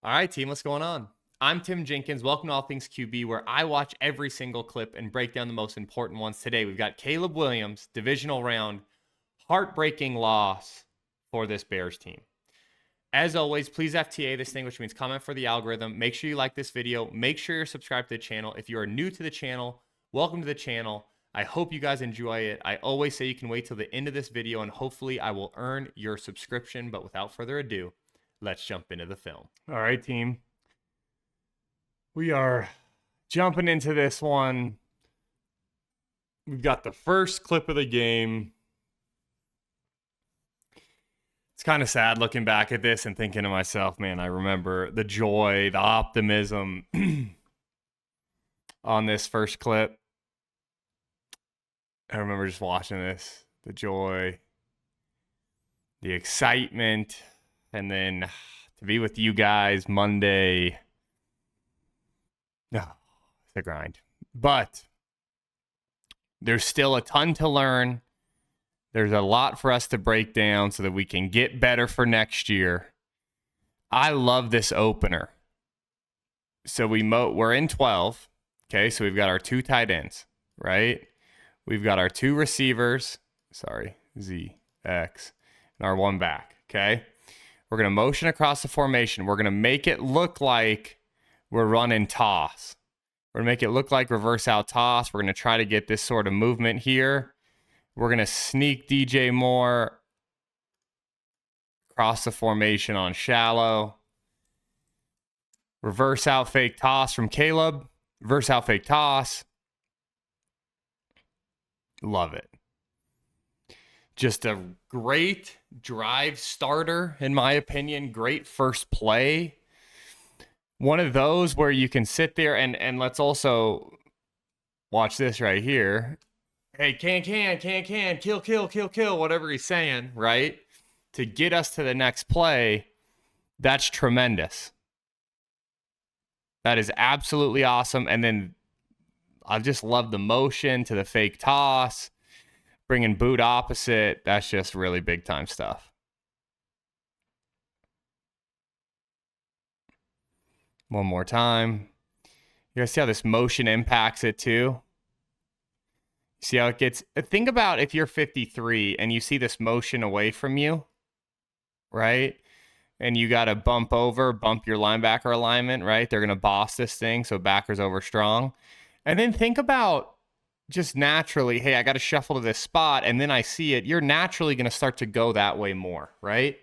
All right, team, what's going on? I'm Tim Jenkins. Welcome to All Things QB, where I watch every single clip and break down the most important ones. Today, we've got Caleb Williams, divisional round, heartbreaking loss for this Bears team. As always, please FTA this thing, which means comment for the algorithm. Make sure you like this video. Make sure you're subscribed to the channel. If you are new to the channel, welcome to the channel. I hope you guys enjoy it. I always say you can wait till the end of this video, and hopefully I will earn your subscription. But without further ado, let's jump into the film. All right, team. We are jumping into this one. We've got the first clip of the game. It's kind of sad looking back at this and thinking to myself, man, I remember the joy, the optimism on this first clip. I remember just watching this, the joy, the excitement, and then to be with you guys Monday. No, it's a grind. But there's still a ton to learn. There's a lot for us to break down so that we can get better for next year. I love this opener. So we're in 12. Okay, so we've got our two tight ends, right? We've got our two receivers. Z, X, and our one back, okay? We're going to motion across the formation. We're going to make it look like we're running toss. We're going to make it look like reverse out toss. We're going to try to get this sort of movement here. We're going to sneak DJ Moore across the formation on shallow. Reverse out fake toss from Caleb. Reverse out fake toss. Love it. Just a great drive starter, in my opinion. Great first play. One of those where you can sit there and let's also watch this right here. Hey, can, kill, whatever he's saying, right? To get us to the next play, that's tremendous. That is absolutely awesome. And then I just love the motion to the fake toss, bringing boot opposite. That's just really big time stuff. One more time. You guys see how this motion impacts it too? See how it gets... Think about if you're 53 and you see this motion away from you, right? And you got to bump your linebacker alignment, right? They're going to boss this thing, so backer's over strong. And then think about just naturally, hey, I got to shuffle to this spot, and then I see it. You're naturally going to start to go that way more, right?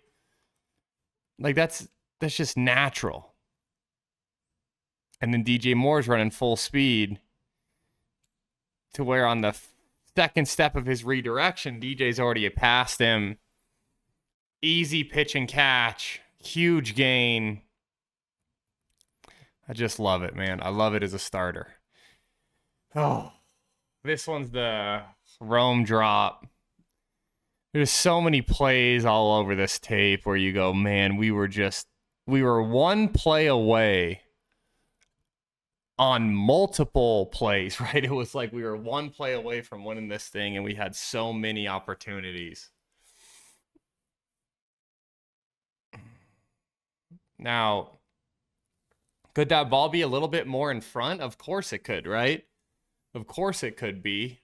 Like that's just natural. And then DJ Moore's running full speed to where on the second step of his redirection, DJ's already past him. Easy pitch and catch. Huge gain. I just love it, man. I love it as a starter. Oh, this one's the Rome drop. There's so many plays all over this tape where you go, man, we were one play away on multiple plays, right? It was like we were one play away from winning this thing, and we had so many opportunities. Now, could that ball be a little bit more in front? Of course it could, right? Of course it could be.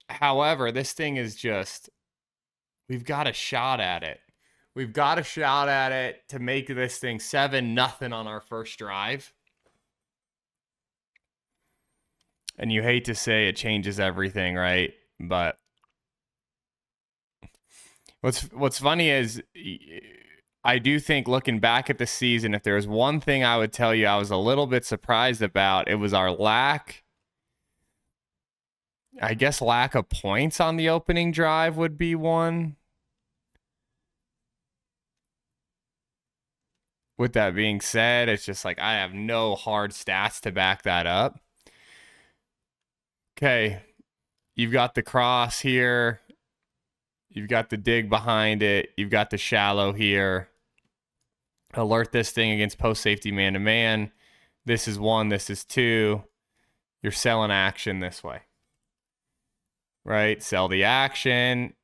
However, this thing is just, we've got a shot at it. We've got a shot at it to make this thing 7-0 on our first drive. And you hate to say it changes everything, right? But what's funny is I do think looking back at the season, if there's one thing I would tell you I was a little bit surprised about, it was our lack of points on the opening drive would be one. With that being said, it's just like I have no hard stats to back that up. Okay, you've got the cross here. You've got the dig behind it. You've got the shallow here. Alert this thing against post safety man-to-man. This is 1. This is 2. You're selling action this way. Right? Sell the action.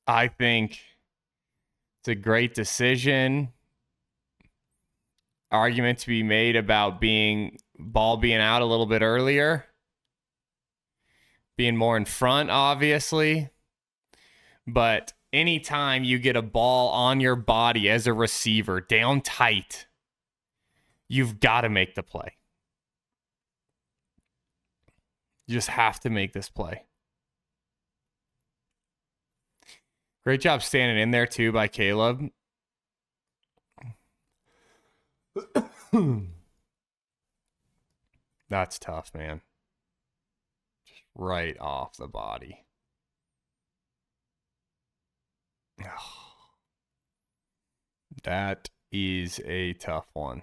I think it's a great decision. Argument to be made about ball being out a little bit earlier. Being more in front, obviously. But anytime you get a ball on your body as a receiver, down tight, you've got to make the play. You just have to make this play. Great job standing in there, too, by Caleb. That's tough, man. Just right off the body. That is a tough one.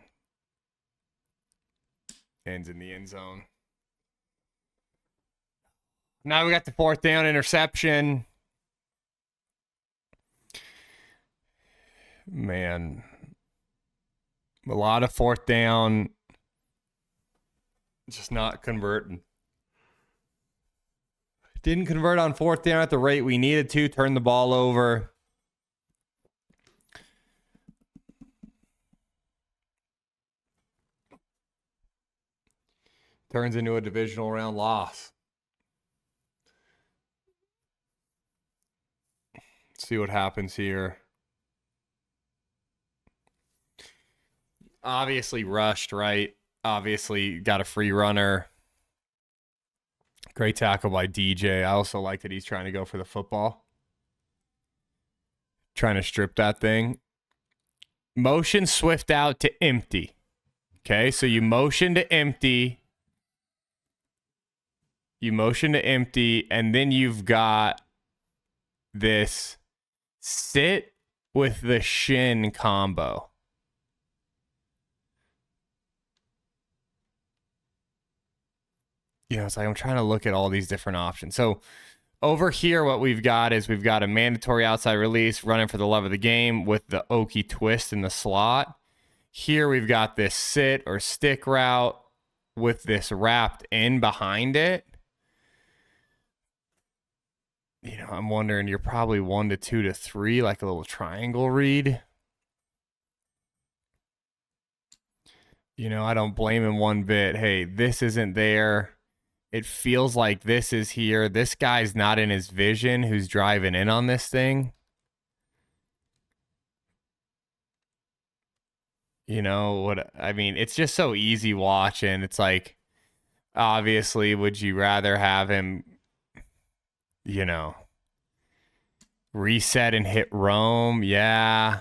Ends in the end zone. Now we got the 4th down interception. Man. A lot of 4th down. Just not converting. Didn't convert on 4th down at the rate we needed to. Turn the ball over. Turns into a divisional round loss. Let's see what happens here. Obviously rushed, right? Obviously got a free runner. Great tackle by DJ. I also like that he's trying to go for the football. Trying to strip that thing. Motion swift out to empty. Okay, so you motion to empty. You motion to empty, and then you've got this sit with the shin combo. You know, it's like I'm trying to look at all these different options. So over here, what we've got is we've got a mandatory outside release running for the love of the game with the Okie twist in the slot. Here we've got this sit or stick route with this wrapped in behind it. You know, I'm wondering, you're probably 1 to 2 to 3, like a little triangle read. You know, I don't blame him one bit. Hey, this isn't there. It feels like this is here. This guy's not in his vision who's driving in on this thing. You know what I mean? It's just so easy watching. It's like, obviously, would you rather have him, you know, reset and hit roam? Yeah.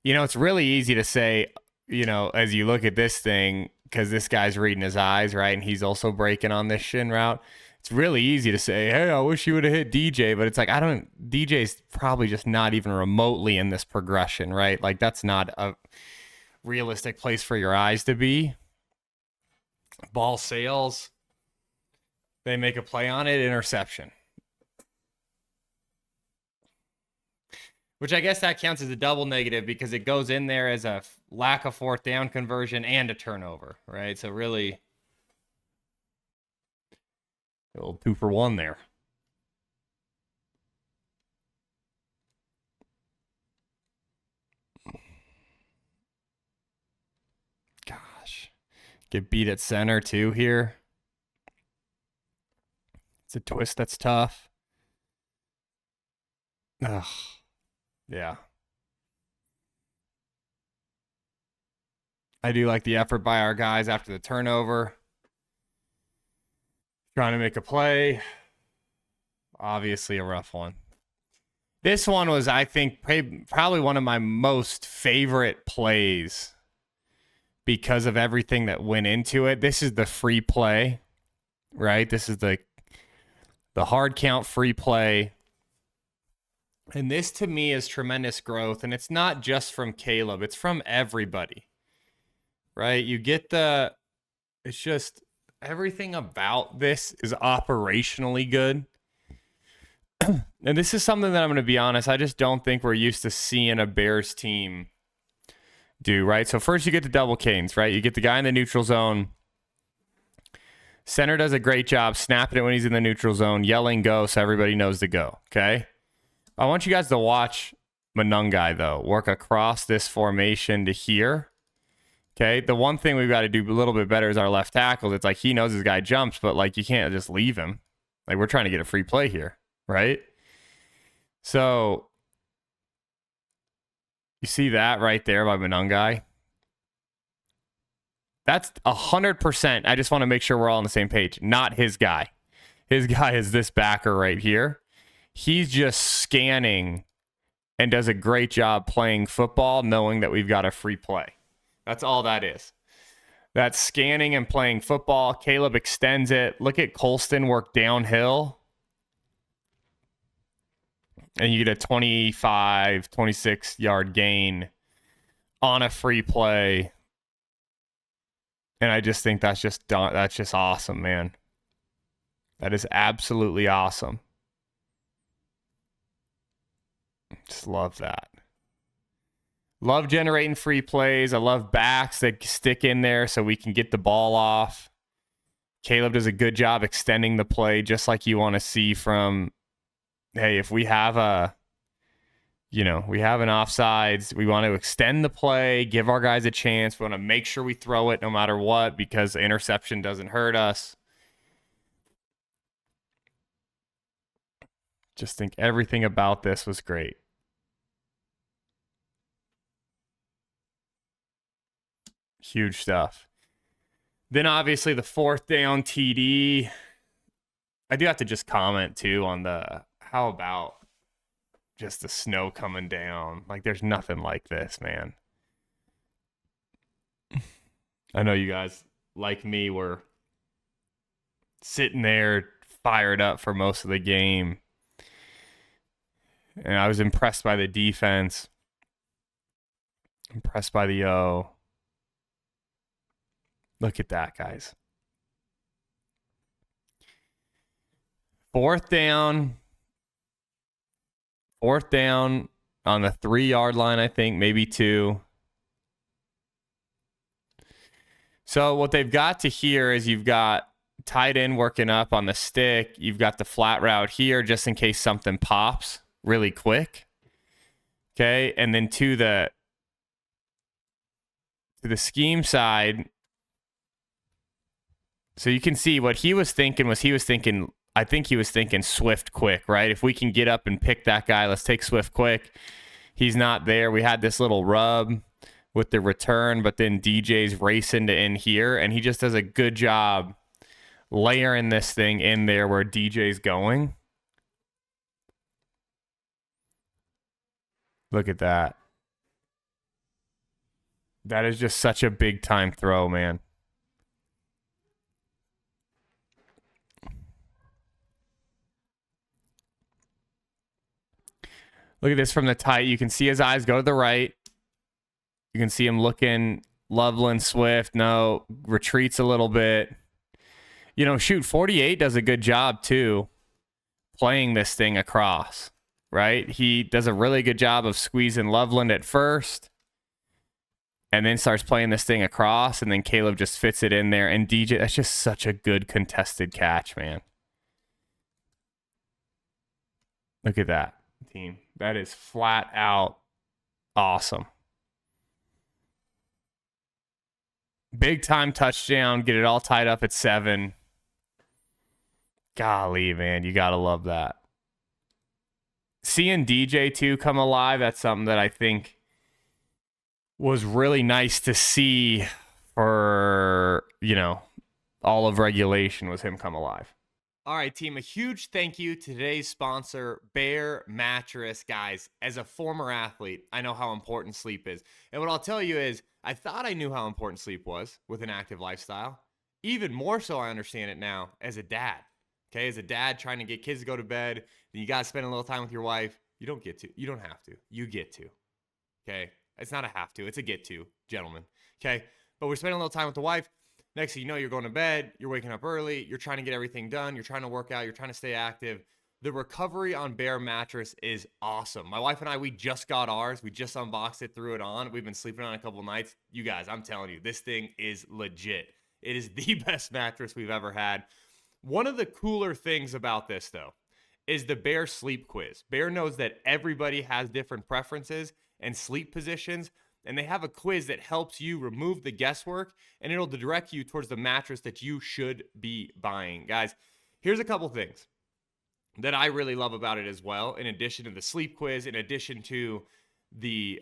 You know, it's really easy to say, you know, as you look at this thing, because this guy's reading his eyes, right? And he's also breaking on this shin route. It's really easy to say, hey, I wish you would have hit DJ. But it's like, DJ's probably just not even remotely in this progression, right? Like, that's not a realistic place for your eyes to be. Ball sails. They make a play on it, interception. Which I guess that counts as a double negative because it goes in there as a lack of 4th down conversion and a turnover, right? So really, a little 2 for 1 there. Gosh. Get beat at center too here. It's a twist that's tough. Ugh. Yeah. I do like the effort by our guys after the turnover. Trying to make a play. Obviously a rough one. This one was, I think, probably one of my most favorite plays because of everything that went into it. This is the free play, right? This is the hard count free play. And this, to me, is tremendous growth. And it's not just from Caleb. It's from everybody, right? You get it's just everything about this is operationally good. And this is something that I'm going to be honest, I just don't think we're used to seeing a Bears team do, right? So first you get the double canes, right? You get the guy in the neutral zone. Center does a great job snapping it when he's in the neutral zone, yelling go so everybody knows to go, okay? I want you guys to watch Manungai, though, work across this formation to here. Okay, the one thing we've got to do a little bit better is our left tackles. It's like he knows his guy jumps, but like you can't just leave him. Like we're trying to get a free play here, right? So you see that right there by Manungai? That's 100%. I just want to make sure we're all on the same page. Not his guy. His guy is this backer right here. He's just scanning and does a great job playing football, knowing that we've got a free play. That's all that is. That's scanning and playing football. Caleb extends it. Look at Colston work downhill. And you get a 25, 26-yard gain on a free play. And I just think that's just awesome, man. That is absolutely awesome. Just love that. Love generating free plays. I love backs that stick in there so we can get the ball off. Caleb does a good job extending the play, just like you want to see from, hey, if we have we have an offsides, we want to extend the play, give our guys a chance. We want to make sure we throw it no matter what because the interception doesn't hurt us. Just think everything about this was great. Huge stuff. Then obviously the 4th down TD. I do have to just comment too on how about just the snow coming down. Like there's nothing like this, man. I know you guys like me were sitting there fired up for most of the game. And I was impressed by the defense. Impressed by the O. Look at that, guys. 4th down. 4th down on the 3-yard line, I think, maybe 2. So what they've got to here is you've got tight end working up on the stick. You've got the flat route here just in case something pops really quick. Okay, and then to the scheme side, so you can see what he was thinking I think he was thinking Swift quick, right? If we can get up and pick that guy, let's take Swift quick. He's not there. We had this little rub with the return, but then DJ's racing to in here, and he just does a good job layering this thing in there where DJ's going. Look at that. That is just such a big time throw, man. Look at this from the tight. You can see his eyes go to the right. You can see him looking. Loveland, Swift, no, retreats a little bit. 48 does a good job too, playing this thing across, right? He does a really good job of squeezing Loveland at first and then starts playing this thing across, and then Caleb just fits it in there. And DJ, that's just such a good contested catch, man. Look at that, team. That is flat out awesome. Big time touchdown. Get it all tied up at 7. Golly, man. You got to love that. Seeing DJ, too, come alive, that's something that I think was really nice to see for, all of regulation was him come alive. All right, team, a huge thank you to today's sponsor, Bear Mattress. Guys, as a former athlete, I know how important sleep is. And what I'll tell you is, I thought I knew how important sleep was with an active lifestyle. Even more so, I understand it now as a dad. Okay, as a dad trying to get kids to go to bed, then you got to spend a little time with your wife. You don't get to. You don't have to. You get to. Okay, it's not a have to. It's a get to, gentlemen. Okay, but we're spending a little time with the wife. Next thing you know, you're going to bed, you're waking up early, you're trying to get everything done, you're trying to work out, you're trying to stay active. The recovery on Bear Mattress is awesome. My wife and I, we just got ours. We just unboxed it, threw it on. We've been sleeping on it a couple nights. You guys, I'm telling you, this thing is legit. It is the best mattress we've ever had. One of the cooler things about this, though, is the Bear Sleep Quiz. Bear knows that everybody has different preferences and sleep positions, and they have a quiz that helps you remove the guesswork, and it'll direct you towards the mattress that you should be buying. Guys, here's a couple things that I really love about it as well, in addition to the sleep quiz, in addition to the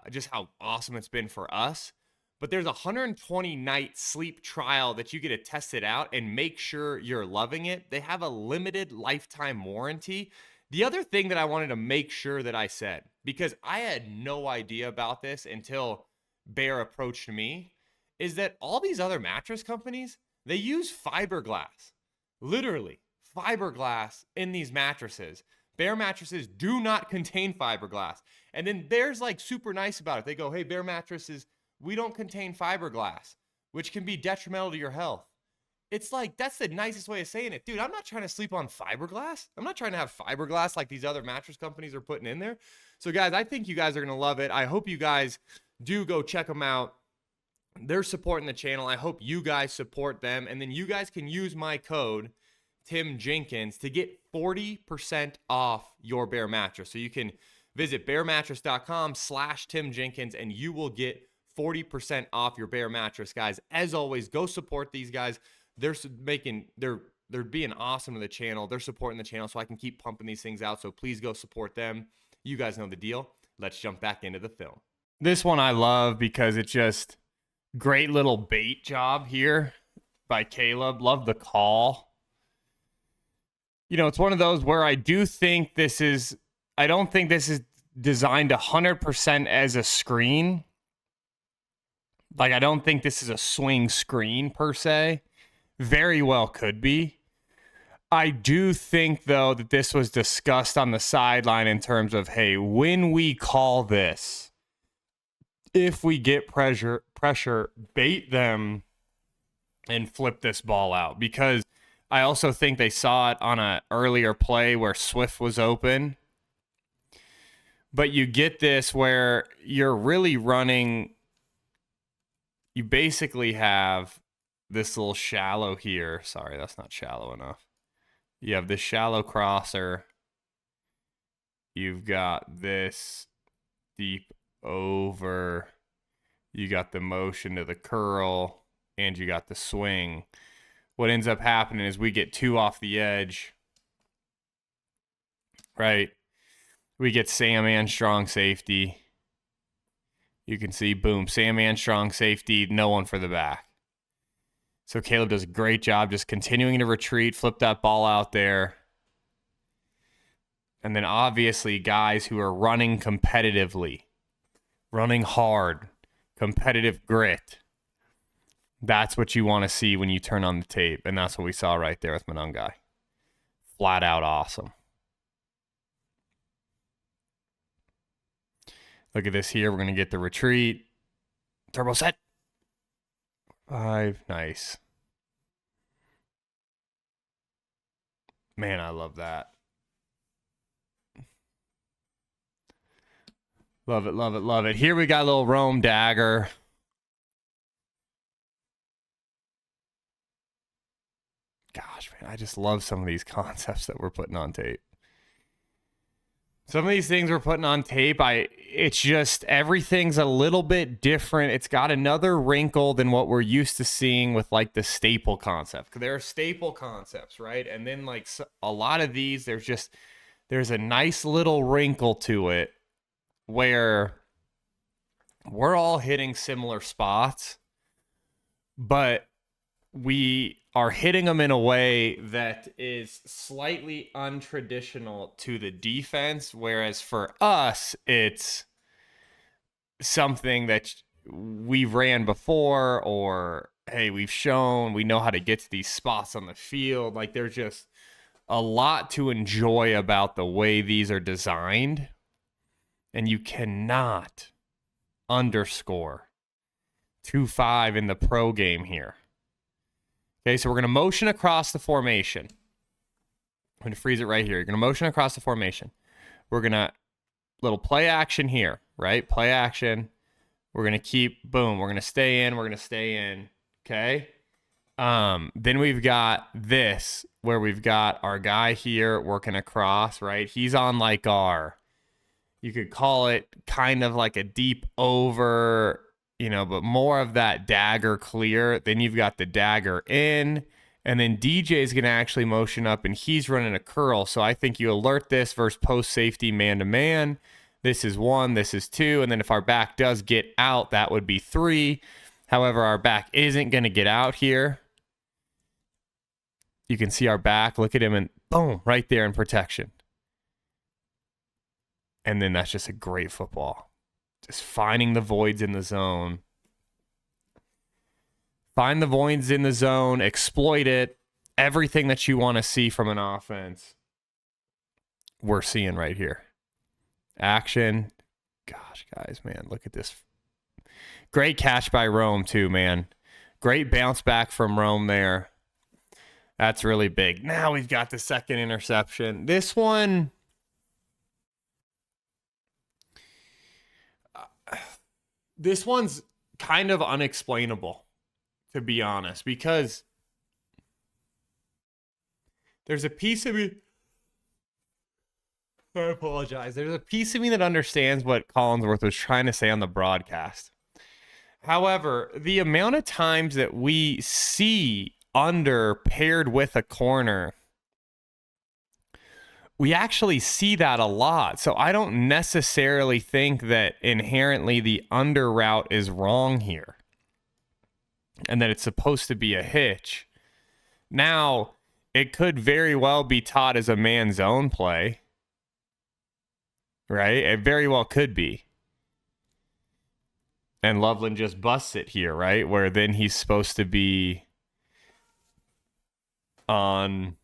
just how awesome it's been for us. But there's a 120-night sleep trial that you get to test it out and make sure you're loving it. They have a limited lifetime warranty. The other thing that I wanted to make sure that I said, because I had no idea about this until Bear approached me, is that all these other mattress companies, they use fiberglass. Literally, fiberglass in these mattresses. Bear mattresses do not contain fiberglass. And then Bear's like super nice about it. They go, hey, Bear mattresses, we don't contain fiberglass, which can be detrimental to your health. It's like, that's the nicest way of saying it. Dude, I'm not trying to sleep on fiberglass. I'm not trying to have fiberglass like these other mattress companies are putting in there. So guys, I think you guys are going to love it. I hope you guys do go check them out. They're supporting the channel. I hope you guys support them. And then you guys can use my code, Tim Jenkins, to get 40% off your Bear mattress. So you can visit bearmattress.com/Tim Jenkins and you will get 40% off your Bear mattress, guys. As always, go support these guys. They're being awesome to the channel. They're supporting the channel so I can keep pumping these things out. So please go support them. You guys know the deal. Let's jump back into the film. This one I love because it's just great little bait job here by Caleb. Love the call. You know, it's one of those where I don't think this is designed 100% as a screen. Like, I don't think this is a swing screen per se. Very well could be. I do think, though, that this was discussed on the sideline in terms of, hey, when we call this, if we get pressure, bait them and flip this ball out. Because I also think they saw it on an earlier play where Swift was open. But you get this where you're really running. You basically have this little shallow here. Sorry, that's not shallow enough. You have this shallow crosser. You've got this deep over. You got the motion to the curl. And you got the swing. What ends up happening is we get two off the edge. Right? We get Sam and strong safety. You can see, boom, Sam and strong safety, no one for the back. So Caleb does a great job just continuing to retreat, flip that ball out there. And then obviously guys who are running competitively, running hard, competitive grit. That's what you want to see when you turn on the tape. And that's what we saw right there with Monangai. Flat out awesome. Look at this here. We're going to get the retreat. Turbo set. 5. Nice. Man, I love that. Love it, love it, love it. Here we got a little Rome dagger. Gosh, man, I just love some of these concepts that we're putting on tape. Some of these things we're putting on tape, it's just everything's a little bit different. It's got another wrinkle than what we're used to seeing with like the staple concept. Because there are staple concepts, right? And then like a lot of these, there's a nice little wrinkle to it where we're all hitting similar spots, but we are hitting them in a way that is slightly untraditional to the defense, whereas for us, it's something that we've ran before, or, hey, we know how to get to these spots on the field. Like, there's just a lot to enjoy about the way these are designed, and you cannot underscore 2-5 in the pro game here. Okay, so we're going to motion across the formation. I'm going to freeze it right here. You're going to motion across the formation. We're going to, little play action here, right? Play action. We're going to keep, boom, we're going to stay in, okay? Then we've got this where we've got our guy here working across, right? He's on like you could call it kind of like a deep over, but more of that dagger clear. Then you've got the dagger in, and then DJ is going to actually motion up, and he's running a curl. So I think you alert this versus post safety man to man. This is 1, this is 2, and then if our back does get out, that would be 3. However, our back isn't going to get out here. You can see our back. Look at him, and boom, right there in protection. And then that's just a great football. Just finding the voids in the zone. Find the voids in the zone, exploit it. Everything that you want to see from an offense, we're seeing right here. Action. Gosh, guys, man, look at this. Great catch by Rome, too, man. Great bounce back from Rome there. That's really big. Now we've got the second interception. This one's kind of unexplainable, to be honest, because there's a piece of me. I apologize. There's a piece of me that understands what Collinsworth was trying to say on the broadcast. However, the amount of times that we see under paired with a corner, we actually see that a lot. So I don't necessarily think that inherently the under route is wrong here and that it's supposed to be a hitch. Now, it could very well be taught as a man zone play, right? It very well could be. And Loveland just busts it here, right? Where then he's supposed to be on,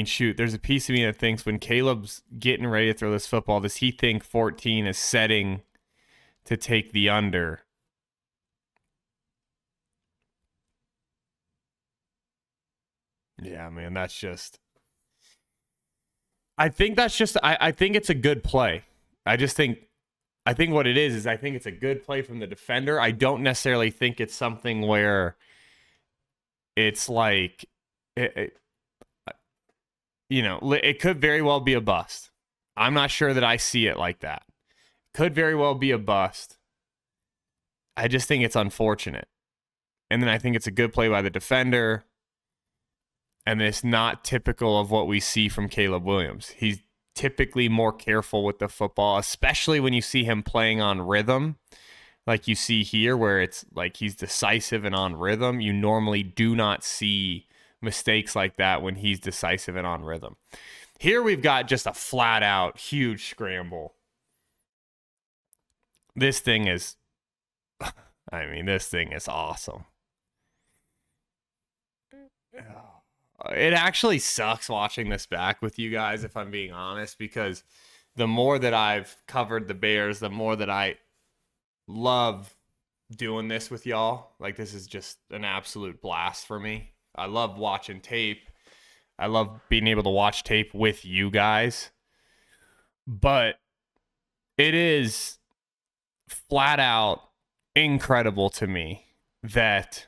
shoot, there's a piece of me that thinks when Caleb's getting ready to throw this football, does he think 14 is setting to take the under? Yeah, man, that's just... I think it's a good play. I think what it is I think it's a good play from the defender. I don't necessarily think it's something where it's like, it could very well be a bust. I'm not sure that I see it like that. Could very well be a bust. I just think it's unfortunate. And then I think it's a good play by the defender. And it's not typical of what we see from Caleb Williams. He's typically more careful with the football, especially when you see him playing on rhythm. Like you see here where it's like he's decisive and on rhythm. You normally do not see mistakes like that when he's decisive and on rhythm. Here we've got just a flat out huge scramble. This thing is awesome. It actually sucks watching this back with you guys, if I'm being honest, because the more that I've covered the Bears, the more that I love doing this with y'all. Like, this is just an absolute blast for me. I love watching tape. I love being able to watch tape with you guys. But it is flat out incredible to me that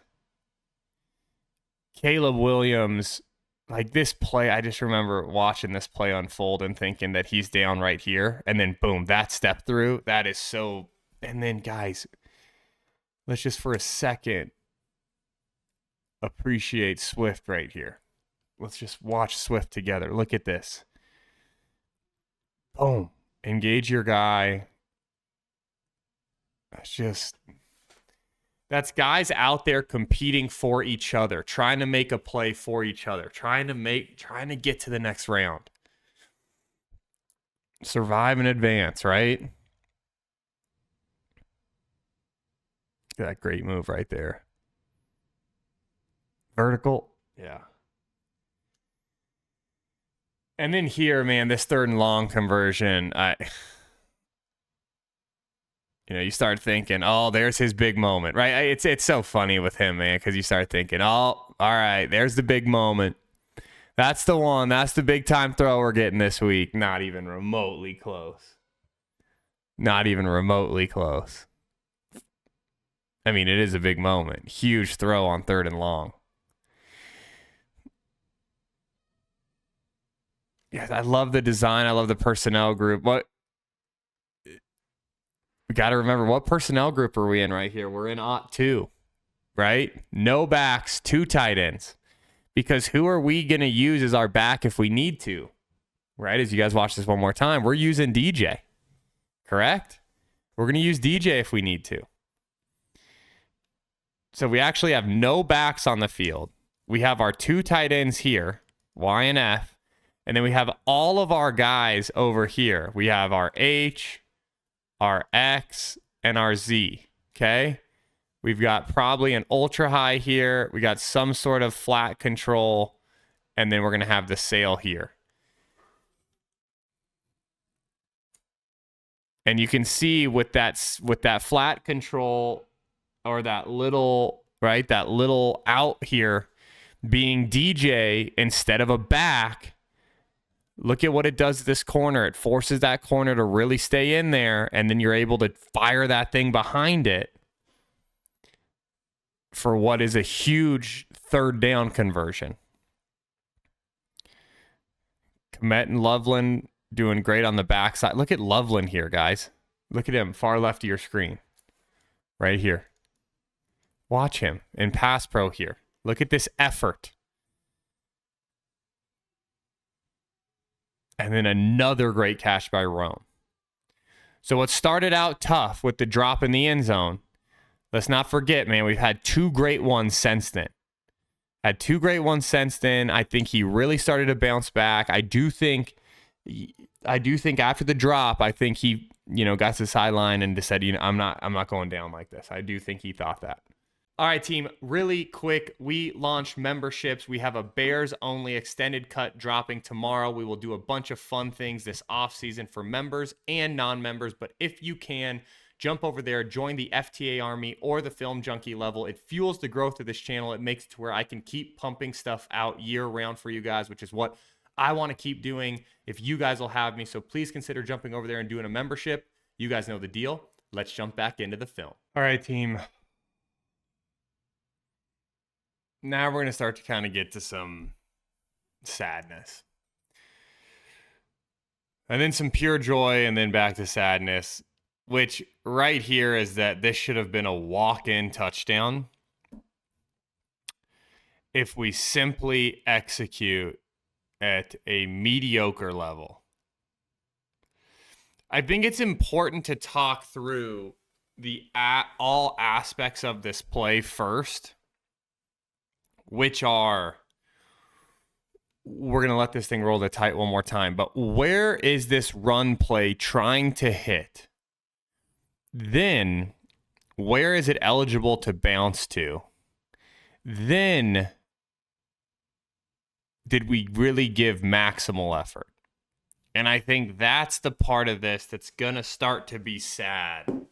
Caleb Williams, like this play, I just remember watching this play unfold and thinking that he's down right here. And then boom, that step through, that is so... And then, guys, let's just for a second appreciate Swift right here. Let's just watch Swift together. Look at this. Boom. Engage your guy. That's guys out there competing for each other, trying to make a play for each other, trying to get to the next round. Survive and advance, right? That great move right there. Vertical. Yeah. And then here, man, this 3rd and long conversion, you start thinking, oh, there's his big moment, right? It's so funny with him, man, because you start thinking, oh, all right, there's the big moment. That's the one. That's the big time throw we're getting this week. Not even remotely close. Not even remotely close. I mean, it is a big moment. Huge throw on 3rd and long. Yeah, I love the design. I love the personnel group. We got to remember, what personnel group are we in right here? We're in OT 2, right? No backs, 2 tight ends. Because who are we going to use as our back if we need to? Right? As you guys watch this one more time, we're using DJ. Correct? We're going to use DJ if we need to. So we actually have no backs on the field. We have our 2 tight ends here, Y and F. And then we have all of our guys over here. We have our H, our X, and our Z. Okay? We've got probably an ultra high here. We got some sort of flat control. And then we're going to have the sail here. And you can see with that flat control, or that little, right, that little out here being DJ instead of a back, look at what it does to this corner. It forces that corner to really stay in there, and then you're able to fire that thing behind it for what is a huge 3rd down conversion. Komet and Loveland doing great on the backside. Look at Loveland here, guys. Look at him, far left of your screen. Right here. Watch him in pass pro here. Look at this effort. And then another great catch by Rome. So what started out tough with the drop in the end zone, let's not forget, man, we've had 2 great ones since then. I think he really started to bounce back. I do think after the drop, I think he, got to the sideline and just said, I'm not going down like this. I do think he thought that. All right, team, really quick, we launched memberships. We have a Bears-only extended cut dropping tomorrow. We will do a bunch of fun things this offseason for members and non-members, but if you can, jump over there, join the FTA Army or the Film Junkie level. It fuels the growth of this channel. It makes it to where I can keep pumping stuff out year-round for you guys, which is what I want to keep doing if you guys will have me. So please consider jumping over there and doing a membership. You guys know the deal. Let's jump back into the film. All right, team. Now we're going to start to kind of get to some sadness. And then some pure joy, and then back to sadness, which right here is that this should have been a walk-in touchdown if we simply execute at a mediocre level. I think it's important to talk through all aspects of this play first, which are, we're going to let this thing roll the tight one more time, but where is this run play trying to hit? Then, where is it eligible to bounce to? Then, did we really give maximal effort? And I think that's the part of this that's going to start to be sad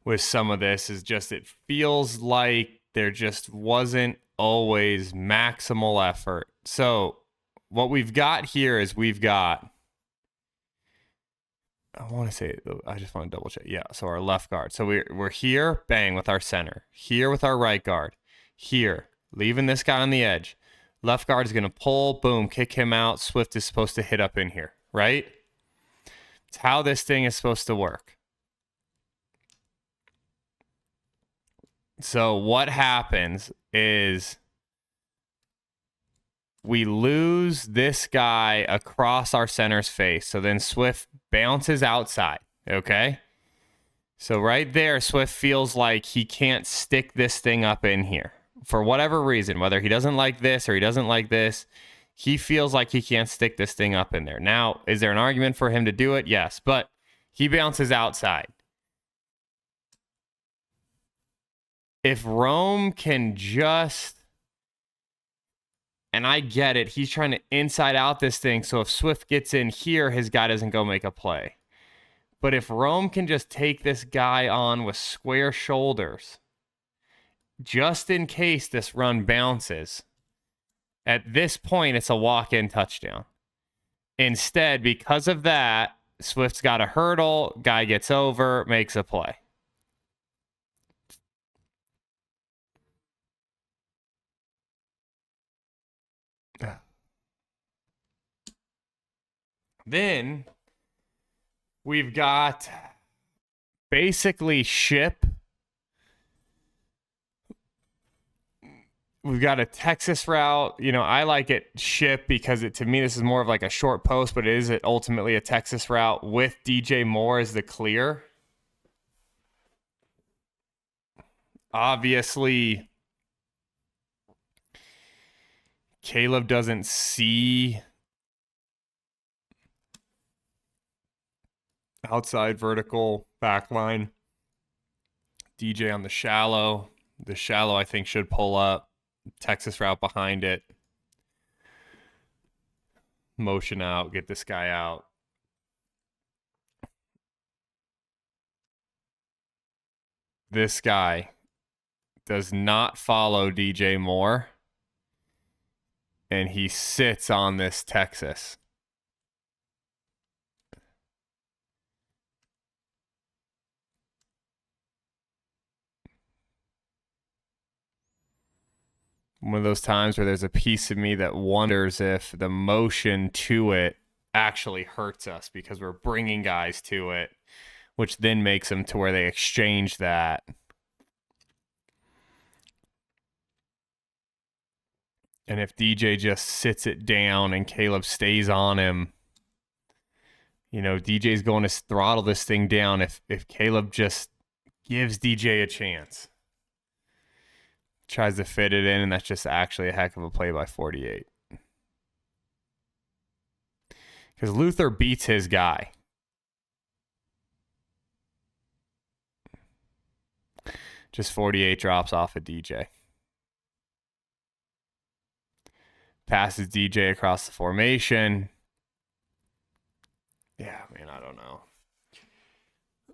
with some of this, is just it feels like there just wasn't always maximal effort. So what we've got here is I just want to double check. Yeah, so our left guard. So we're here, bang, with our center. Here with our right guard. Here, leaving this guy on the edge. Left guard is going to pull, boom, kick him out. Swift is supposed to hit up in here, right? It's how this thing is supposed to work. So what happens is we lose this guy across our center's face. So then Swift bounces outside, okay? So right there, Swift feels like he can't stick this thing up in here. For whatever reason, whether he doesn't like this or he doesn't like this, he feels like he can't stick this thing up in there. Now, is there an argument for him to do it? Yes, but he bounces outside. If Rome can just, and I get it, he's trying to inside out this thing, so if Swift gets in here, his guy doesn't go make a play. But if Rome can just take this guy on with square shoulders, just in case this run bounces, at this point, it's a walk-in touchdown. Instead, because of that, Swift's got a hurdle, guy gets over, makes a play. Then we've got basically ship. We've got a Texas route. You know, I like it ship because to me, this is more of like a short post, but is it ultimately a Texas route with DJ Moore as the clear? Obviously, Caleb doesn't see outside vertical backline. DJ on the shallow. The shallow, I think, should pull up. Texas route behind it. Motion out. Get this guy out. This guy does not follow DJ Moore. And he sits on this Texas. One of those times where there's a piece of me that wonders if the motion to it actually hurts us because we're bringing guys to it, which then makes them to where they exchange that. And if DJ just sits it down and Caleb stays on him, you know, DJ's going to throttle this thing down if Caleb just gives DJ a chance. Tries to fit it in, and that's just actually a heck of a play by 48. Because Luther beats his guy. Just 48 drops off of DJ. Passes DJ across the formation. Yeah, man, I don't know.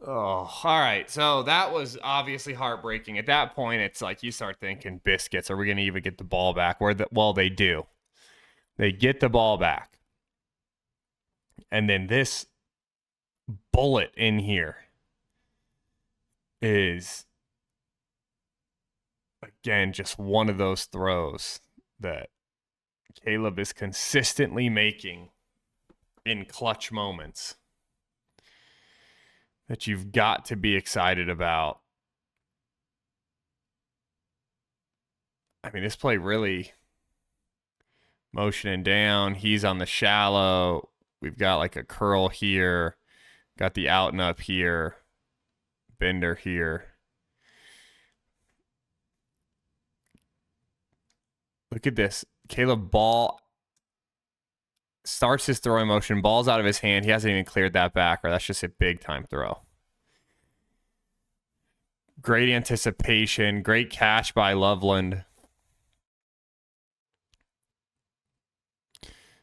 Oh, all right. So that was obviously heartbreaking. At that point, it's like you start thinking, biscuits, are we going to even get the ball back? Well, they do. They get the ball back. And then this bullet in here is, again, just one of those throws that Caleb is consistently making in clutch moments that you've got to be excited about. I mean, this play really motioning down. He's on the shallow. We've got like a curl here. Got the out and up here. Bender here. Look at this. Caleb ball starts his throwing motion. Ball's out of his hand. He hasn't even cleared that back, or that's just a big time throw. Great anticipation. Great catch by Loveland.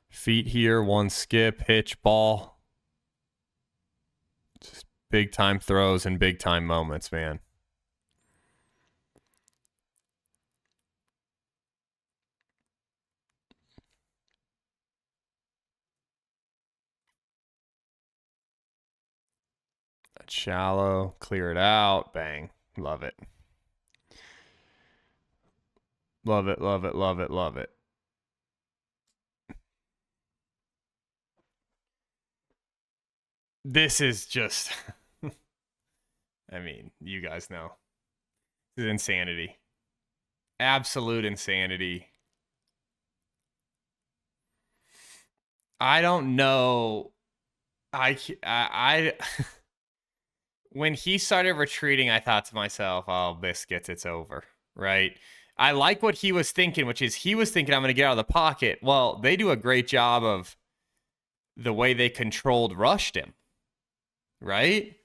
Feet here. One skip. Hitch. Ball. Just big time throws and big time moments, man. That's shallow. Clear it out. Bang. Love it. Love it, love it, love it, love it. This is just, I mean, you guys know. This is insanity. Absolute insanity. I don't know. I when he started retreating, I thought to myself, oh, biscuits, it's over, right? I like what he was thinking, which is he was thinking, I'm going to get out of the pocket. Well, they do a great job of the way they controlled rushed him, right?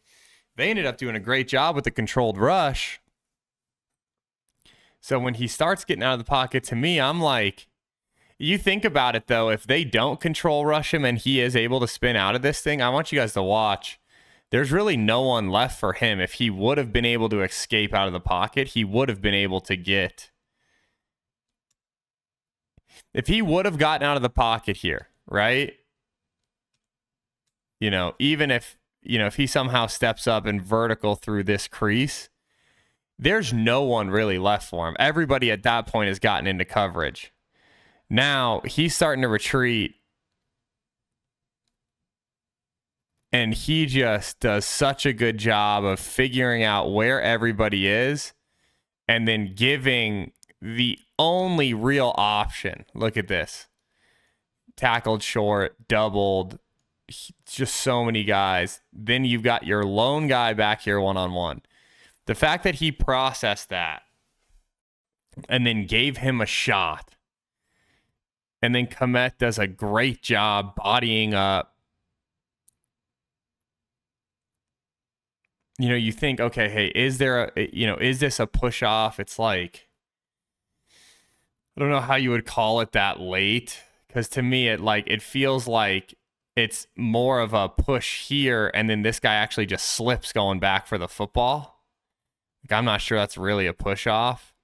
They ended up doing a great job with the controlled rush. So when he starts getting out of the pocket, to me, I'm like, you think about it, though, if they don't control rush him and he is able to spin out of this thing, I want you guys to watch. There's really no one left for him. If he would have been able to escape out of the pocket, he would have been able to get. If he would have gotten out of the pocket here, right? You know, even if, you know, if he somehow steps up and vertical through this crease, there's no one really left for him. Everybody at that point has gotten into coverage. Now he's starting to retreat. And he just does such a good job of figuring out where everybody is and then giving the only real option. Look at this. Tackled short, doubled, just so many guys. Then you've got your lone guy back here one-on-one. The fact that he processed that and then gave him a shot, and then Komet does a great job bodying up. You know, you think, okay, hey, is this a push off? It's like, I don't know how you would call it that late, because to me, it feels like it's more of a push here, and then this guy actually just slips going back for the football. Like, I'm not sure that's really a push off.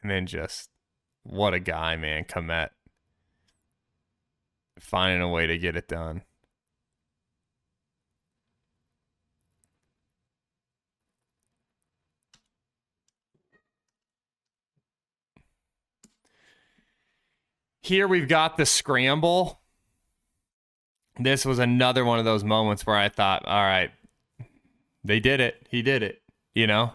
And then just, what a guy, man, Komet. Finding a way to get it done. Here we've got the scramble. This was another one of those moments where I thought, all right, they did it. He did it, you know?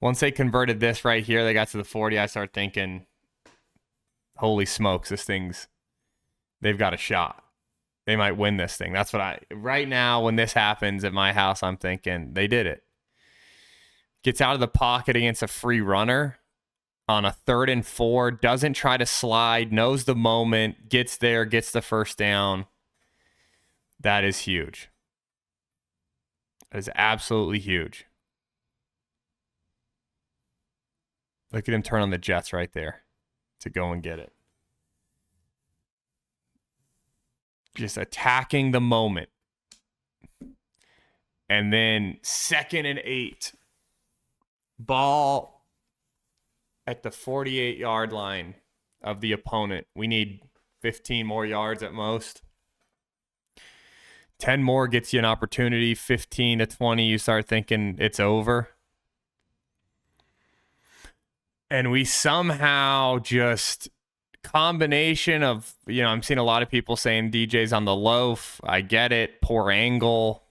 Once they converted this right here, they got to the 40, I start thinking, holy smokes, they've got a shot. They might win this thing. That's what right now, when this happens at my house, I'm thinking, they did it. Gets out of the pocket against a free runner on a 3rd and 4, doesn't try to slide, knows the moment, gets there, gets the first down. That is huge. That is absolutely huge. Look at him turn on the Jets right there to go and get it. Just attacking the moment. And then 2nd and 8. Ball at the 48-yard line of the opponent. We need 15 more yards at most. 10 more gets you an opportunity. 15 to 20, you start thinking it's over. And we somehow just, combination of, I'm seeing a lot of people saying DJ's on the loaf. I get it. Poor angle.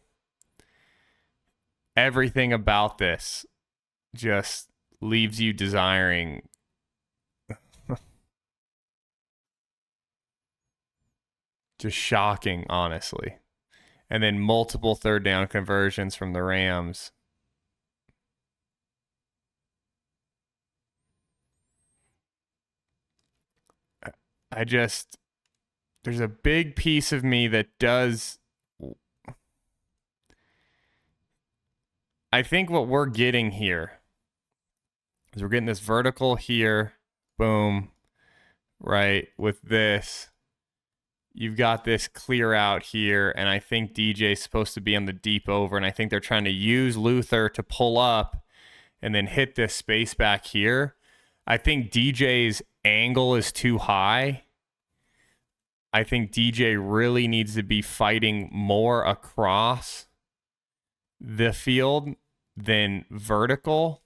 Everything about this just leaves you desiring just shocking, honestly. And then multiple 3rd down conversions from the Rams. There's a big piece of me that does. I think what we're getting here is we're getting this vertical here. Boom. Right. With this, you've got this clear out here. And I think DJ's supposed to be on the deep over. And I think they're trying to use Luther to pull up and then hit this space back here. I think DJ's angle is too high. I think DJ really needs to be fighting more across the field than vertical.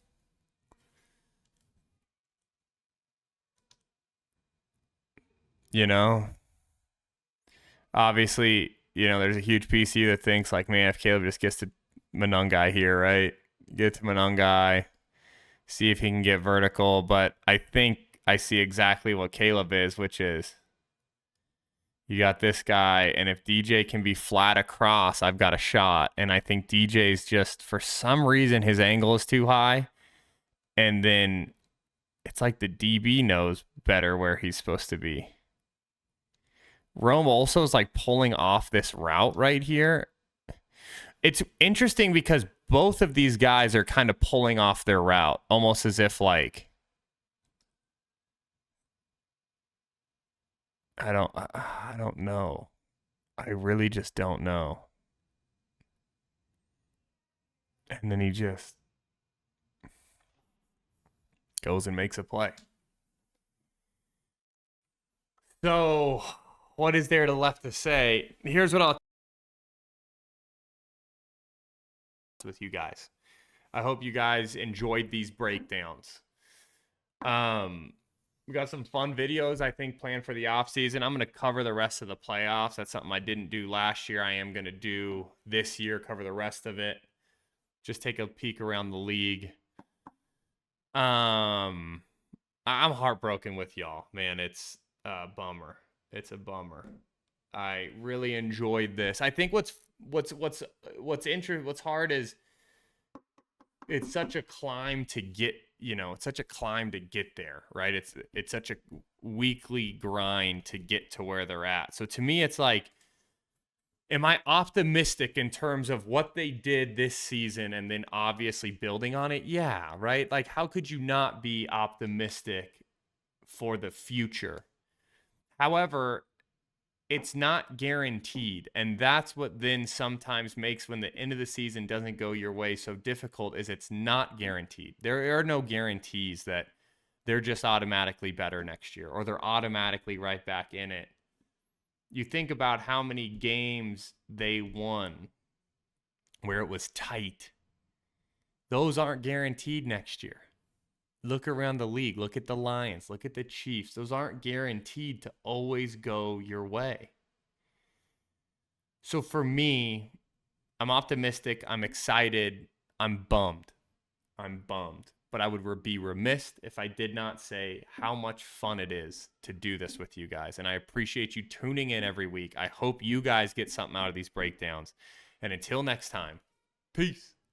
Obviously, there's a huge piece of you that thinks, like, man, if Caleb just gets to Monungai here, right? Get to Monungai, see if he can get vertical. But I think I see exactly what Caleb is, which is, you got this guy, and if DJ can be flat across, I've got a shot. And I think DJ's just, for some reason, his angle is too high. And then it's like the DB knows better where he's supposed to be. Rome also is like pulling off this route right here. It's interesting because both of these guys are kind of pulling off their route, almost as if like, I don't know. I really just don't know. And then he just goes and makes a play. So, what is there left to say? Here's what I'll with you guys. I hope you guys enjoyed these breakdowns. We got some fun videos, I think, planned for the offseason. I'm going to cover the rest of the playoffs. That's something I didn't do last year. I am going to do this year, cover the rest of it. Just take a peek around the league. I'm heartbroken with y'all, man. It's a bummer. It's a bummer. I really enjoyed this. I think what's interesting, what's hard is it's such a climb to get, it's such a climb to get there, right? It's such a weekly grind to get to where they're at. So to me, it's like, am I optimistic in terms of what they did this season and then obviously building on it? Yeah, right? Like, how could you not be optimistic for the future? However, it's not guaranteed. And that's what then sometimes makes when the end of the season doesn't go your way so difficult, is it's not guaranteed. There are no guarantees that they're just automatically better next year or they're automatically right back in it. You think about how many games they won where it was tight. Those aren't guaranteed next year. Look around the league. Look at the Lions. Look at the Chiefs. Those aren't guaranteed to always go your way. So for me, I'm optimistic. I'm excited. I'm bummed. But I would be remiss if I did not say how much fun it is to do this with you guys. And I appreciate you tuning in every week. I hope you guys get something out of these breakdowns. And until next time, peace.